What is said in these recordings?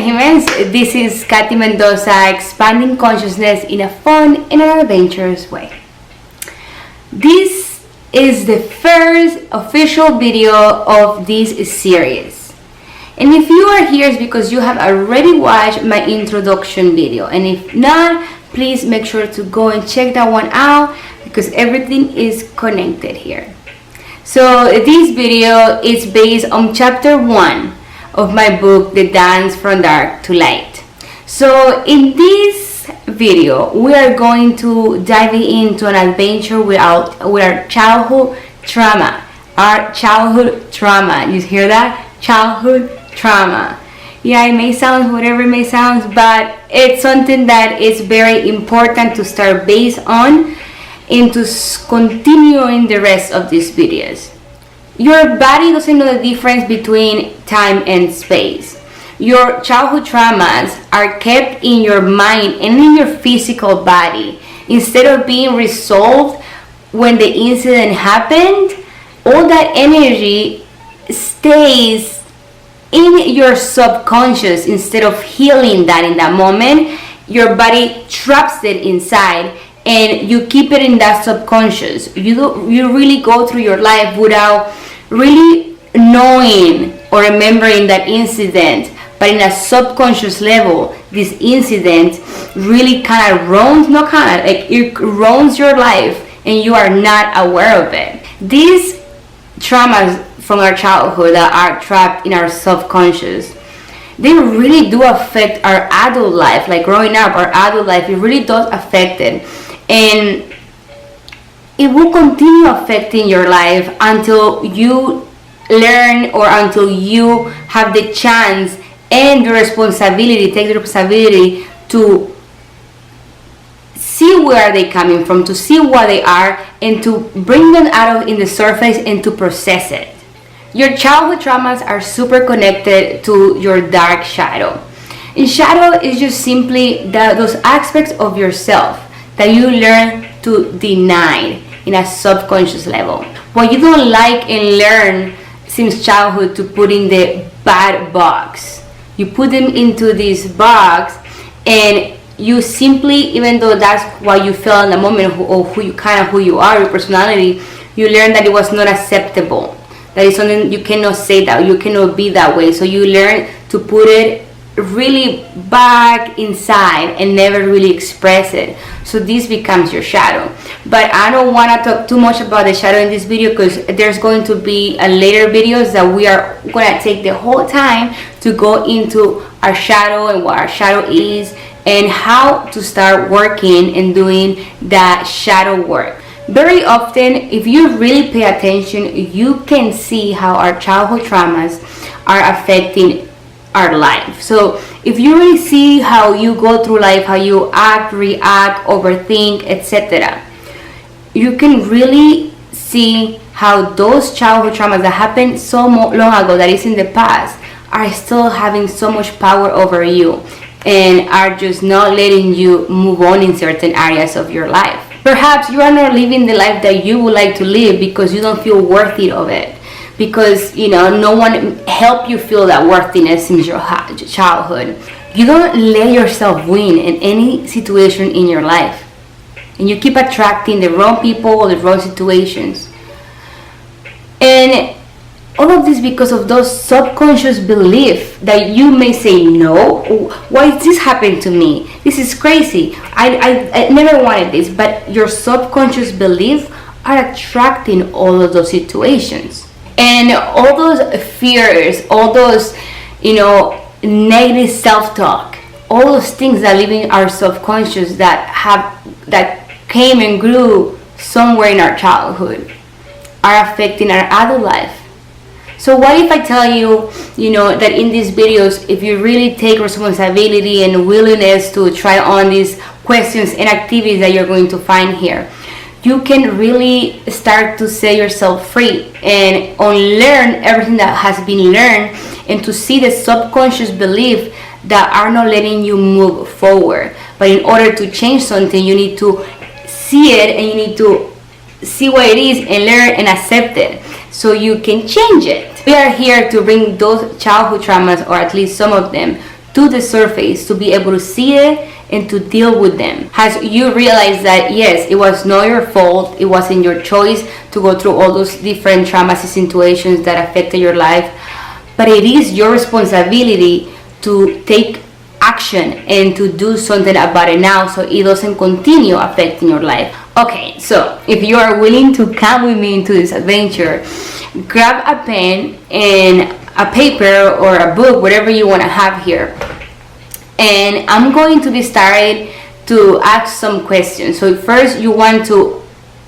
humans, this is Katy Mendoza expanding consciousness in a fun and an adventurous way. This is the first official video of this series. And if you are here, it's because you have already watched my introduction video. And if not, please make sure to go and check that one out because everything is connected here. So this video is based on chapter 1 of my book, The Dance from Dark to Light. So in this video, we are going to dive into an adventure with our childhood trauma. Our childhood trauma. You hear that? Childhood trauma. Yeah, it may sound whatever it may sound, but it's something that is very important to start based on and to continue in the rest of these videos. Your body doesn't know the difference between time and space. Your childhood traumas are kept in your mind and in your physical body. Instead of being resolved when the incident happened, all that energy stays in your subconscious. Instead of healing that in that moment, your body traps it inside and you keep it in that subconscious. You really go through your life without really knowing or remembering that incident, but in a subconscious level, this incident really kind of ruins, it ruins your life and you are not aware of it. These traumas from our childhood that are trapped in our subconscious, they really do affect our adult life, like growing up, our adult life, it really does affect it. And it will continue affecting your life until you learn or until you have the chance and the responsibility, take the responsibility to see where they're coming from, to see what they are, and to bring them out in the surface and to process it. Your childhood traumas are super connected to your dark shadow. And shadow is just simply those aspects of yourself that you learn to deny in a subconscious level. What you don't like and learn since childhood to put in the bad box. You put them into this box and you simply, even though that's what you felt in the moment or who you are, your personality, you learn that it was not acceptable. That is something you cannot say that, you cannot be that way. So you learn to put it really back inside and never really express it. So this becomes your shadow. But I don't want to talk too much about the shadow in this video because there's going to be a later videos that we are going to take the whole time to go into our shadow and what our shadow is and how to start working and doing that shadow work. Very often, if you really pay attention, you can see how our childhood traumas are affecting our life. So if you really see how you go through life, how you act, react, overthink, etc., you can really see how those childhood traumas that happened so long ago, that is in the past, are still having so much power over you and are just not letting you move on in certain areas of your life. Perhaps you are not living the life that you would like to live because you don't feel worthy of it. Because no one helped you feel that worthiness since your childhood. You don't let yourself win in any situation in your life, and you keep attracting the wrong people or the wrong situations. And all of this because of those subconscious beliefs that you may say, no, why is this happening to me? This is crazy. I never wanted this. But your subconscious beliefs are attracting all of those situations. And all those fears, all those, negative self-talk, all those things that live in our subconscious that came and grew somewhere in our childhood are affecting our adult life. So what if I tell you, that in these videos, if you really take responsibility and willingness to try on these questions and activities that you're going to find here, you can really start to set yourself free and unlearn everything that has been learned and to see the subconscious belief that are not letting you move forward. But in order to change something, you need to see it and you need to see what it is and learn and accept it so you can change it. We are here to bring those childhood traumas, or at least some of them, to the surface to be able to see it and to deal with them. As you realize that yes, it was not your fault, it wasn't your choice to go through all those different traumatic situations that affected your life, but it is your responsibility to take action and to do something about it now so it doesn't continue affecting your life. Okay, so if you are willing to come with me into this adventure, grab a pen and a paper or a book, whatever you want to have here, and I'm going to be started to ask some questions. So first you want to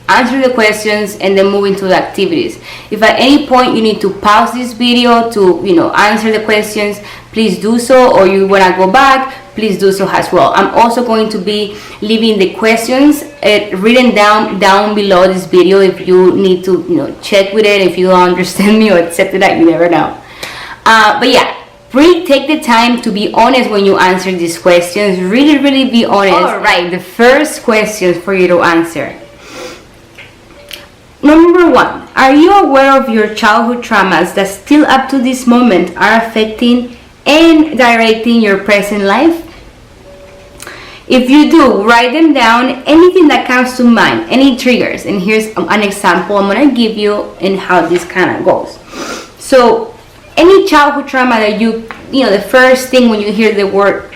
answer the questions and then move into the activities. If at any point you need to pause this video to answer the questions, please do so, or you want to go back, please do so as well. I'm also going to be leaving the questions written down below this video if you need to check with it, if you don't understand me or etc. You never know. But yeah, really take the time to be honest when you answer these questions. Really be honest. Alright, the first question for you to answer. Number 1, are you aware of your childhood traumas that still up to this moment are affecting and directing your present life? If you do, write them down, anything that comes to mind, any triggers. And here's an example I'm going to give you and how this kind of goes. So any childhood trauma that the first thing when you hear the word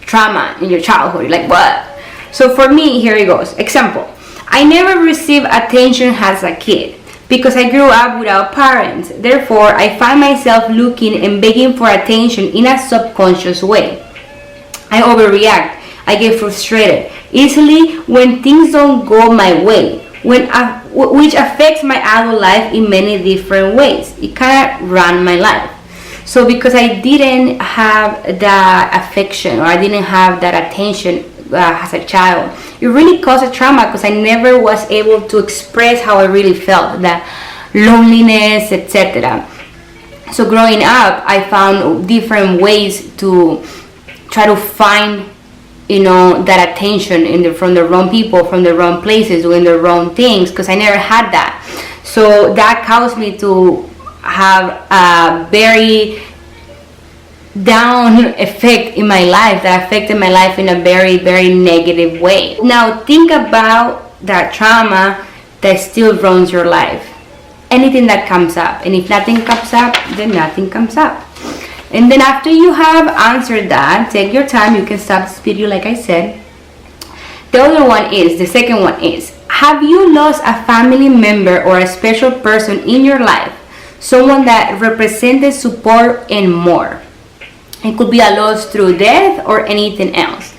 trauma in your childhood, you're like, what? So for me, here it goes. Example, I never received attention as a kid because I grew up without parents. Therefore, I find myself looking and begging for attention in a subconscious way. I overreact. I get frustrated easily when things don't go my way, which affects my adult life in many different ways. It kind of ran my life. So because I didn't have that affection or I didn't have that attention as a child, it really caused a trauma because I never was able to express how I really felt, that loneliness, etc. So growing up, I found different ways to try to find that attention from the wrong people, from the wrong places, doing the wrong things, because I never had that. So that caused me to have a very down effect in my life, that affected my life in a very negative way. Now think about that trauma that still runs your life. Anything that comes up, and if nothing comes up, then nothing comes up. And then after you have answered that, take your time, you can stop this video like I said. The second one is, have you lost a family member or a special person in your life? Someone that represented support and more. It could be a loss through death or anything else.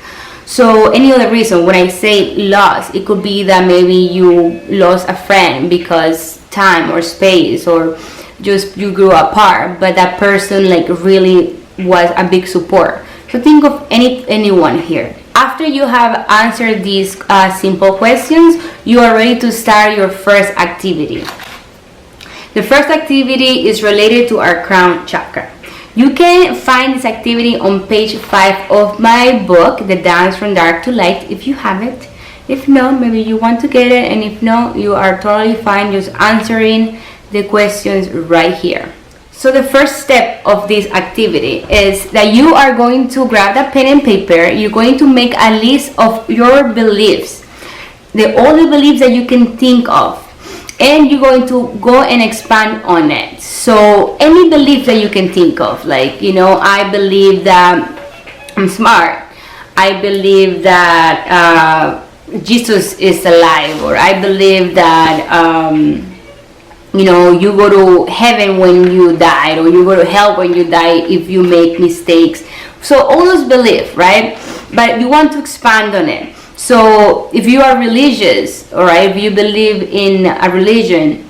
So any other reason, when I say loss, it could be that maybe you lost a friend because time or space, or just you grew apart, but that person really was a big support. So think of anyone here. After you have answered these simple questions, you are ready to start your first activity. The first activity is related to our crown chakra. You can find this activity on page 5 of my book, The Dance from Dark to Light, if you have it. If not, maybe you want to get it, and if not, you are totally fine just answering the questions right here. So the first step of this activity is that you are going to grab the pen and paper. You're going to make a list of your beliefs, all the beliefs that you can think of, and you're going to go and expand on it. So any belief that you can think of, I believe that I'm smart, I believe that Jesus is alive, or I believe that you go to heaven when you die, or you go to hell when you die if you make mistakes. So all those beliefs, right? But you want to expand on it. So if you are religious, all right, if you believe in a religion,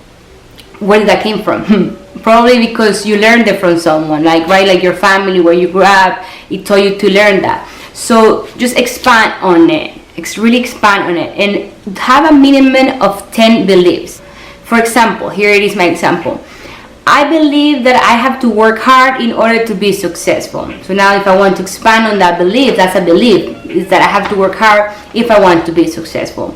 where did that came from? Probably because you learned it from someone, like your family, where you grew up, it taught you to learn that. So just expand on it. Really expand on it and have a minimum of 10 beliefs. For example, here it is my example. I believe that I have to work hard in order to be successful. So now if I want to expand on that belief, that's a belief, is that I have to work hard if I want to be successful.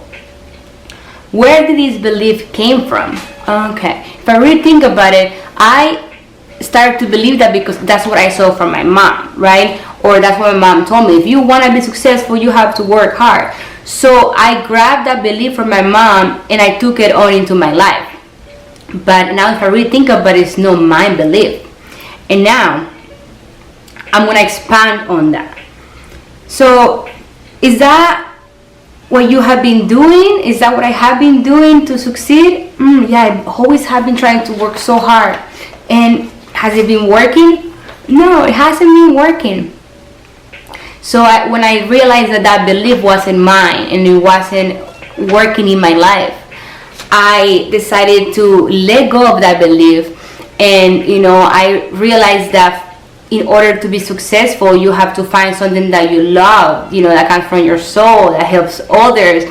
Where did this belief came from? Okay, if I really think about it, I started to believe that because that's what I saw from my mom, right? Or that's what my mom told me. If you want to be successful, you have to work hard. So I grabbed that belief from my mom and I took it on into my life. But now if I really think about it, it's not my belief. And now I'm going to expand on that. So is that what you have been doing? Is that what I have been doing to succeed? Yeah, I always have been trying to work so hard. And has it been working? No, it hasn't been working. So when I realized that that belief wasn't mine and it wasn't working in my life, I decided to let go of that belief. And I realized that in order to be successful, you have to find something that you love, that comes from your soul, that helps others.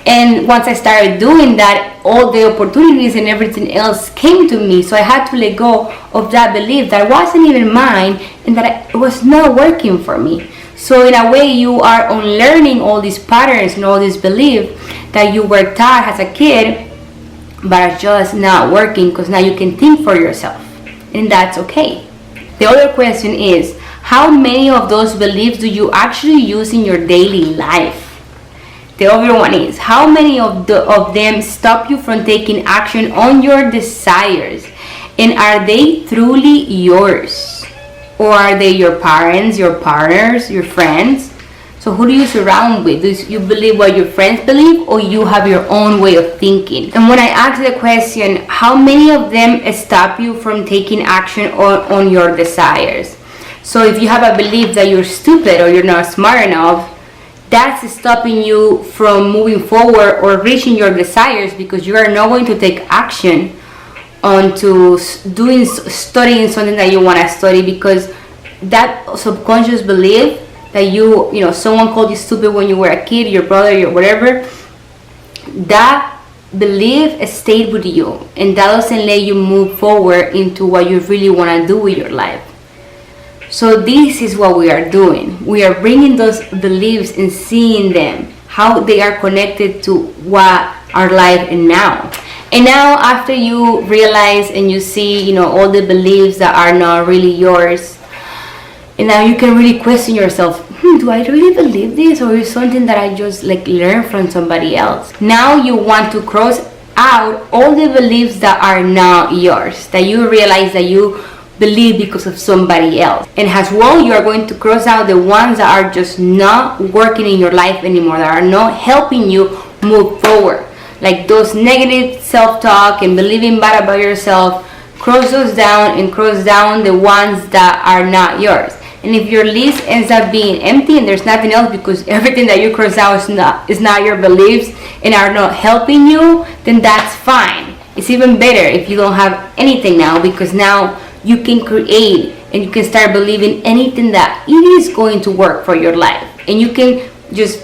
And once I started doing that, all the opportunities and everything else came to me. So I had to let go of that belief that wasn't even mine and that it was not working for me. So in a way, you are unlearning all these patterns and all these beliefs that you were taught as a kid, but are just not working, because now you can think for yourself, and that's okay. The other question is, how many of those beliefs do you actually use in your daily life? The other one is, how many of them stop you from taking action on your desires? And are they truly yours? Or are they your parents, your partners, your friends? So who do you surround with? Do you believe what your friends believe, or you have your own way of thinking? And when I ask the question, how many of them stop you from taking action on your desires? So if you have a belief that you're stupid or you're not smart enough, that's stopping you from moving forward or reaching your desires, because you are not going to take action onto studying something that you want to study, because that subconscious belief that someone called you stupid when you were a kid, your brother, your whatever, that belief stayed with you, and that doesn't let you move forward into what you really want to do with your life. So this is what we are doing. We are bringing those beliefs and seeing them, how they are connected to what our life is now. And now after you realize and you see, all the beliefs that are not really yours, and now you can really question yourself, do I really believe this, or is something that I just learned from somebody else? Now you want to cross out all the beliefs that are not yours, that you realize that you believe because of somebody else. And as well, you are going to cross out the ones that are just not working in your life anymore, that are not helping you move forward. Like those negative self-talk and believing bad about yourself, cross those down and cross down the ones that are not yours. And if your list ends up being empty and there's nothing else, because everything that you cross out is not your beliefs and are not helping you, then that's fine. It's even better if you don't have anything now, because now you can create and you can start believing anything that it is going to work for your life. And you can just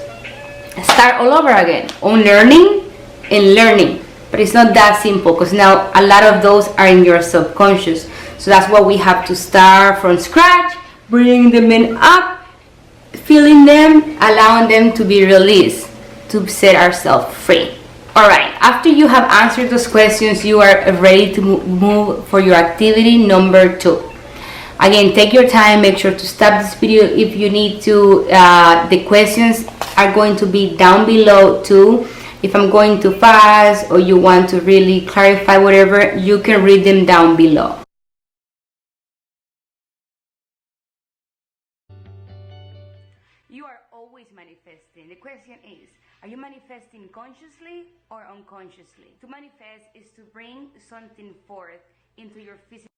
start all over again, unlearning and learning. But it's not that simple, because now a lot of those are in your subconscious. So that's why we have to start from scratch, bring them in up, feeling them, allowing them to be released, to set ourselves free. Alright, after you have answered those questions, you are ready to move for your activity number 2. Again, take your time, make sure to stop this video if you need to. The questions are going to be down below too. If I'm going too fast or you want to really clarify whatever, you can read them down below. You are always manifesting. The question is, are you manifesting consciously or unconsciously? To manifest is to bring something forth into your physical